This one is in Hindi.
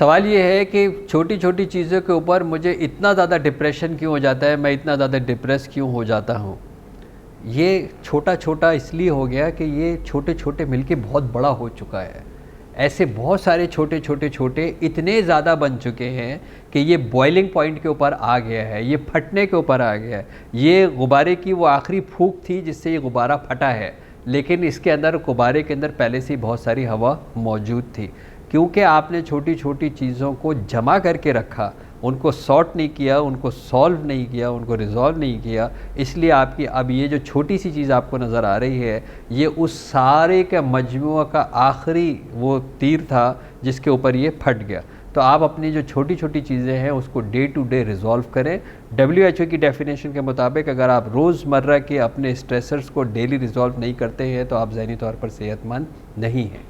सवाल ये है कि छोटी छोटी चीज़ों के ऊपर मुझे इतना ज़्यादा डिप्रेशन क्यों हो जाता है, मैं इतना ज़्यादा डिप्रेस क्यों हो जाता हूँ। ये छोटा छोटा इसलिए हो गया कि ये छोटे छोटे मिलके बहुत बड़ा हो चुका है। ऐसे बहुत सारे छोटे छोटे छोटे इतने ज़्यादा बन चुके हैं कि ये बॉइलिंग पॉइंट के ऊपर आ गया है, ये फटने के ऊपर आ गया है। ये गुब्बारे की वो आखिरी फूंक थी जिससे ये गुब्बारा फटा है, लेकिन इसके अंदर गुब्बारे के अंदर पहले से ही बहुत सारी हवा मौजूद थी। क्योंकि आपने छोटी छोटी चीज़ों को जमा करके रखा, उनको सॉर्ट नहीं किया, उनको सॉल्व नहीं किया, उनको रिज़ॉल्व नहीं किया, इसलिए आपकी अब ये जो छोटी सी चीज़ आपको नज़र आ रही है, ये उस सारे का मजमूआ का आखिरी वो तीर था जिसके ऊपर ये फट गया। तो आप अपनी जो छोटी छोटी चीज़ें हैं उसको डे टू डे रिज़ॉल्व करें। WHO की डेफिनेशन के मुताबिक अगर आप रोज़मर्रा के अपने स्ट्रेसर्स को डेली रिज़ॉल्व नहीं करते हैं तो आप ज़हनी तौर पर सेहतमंद नहीं हैं।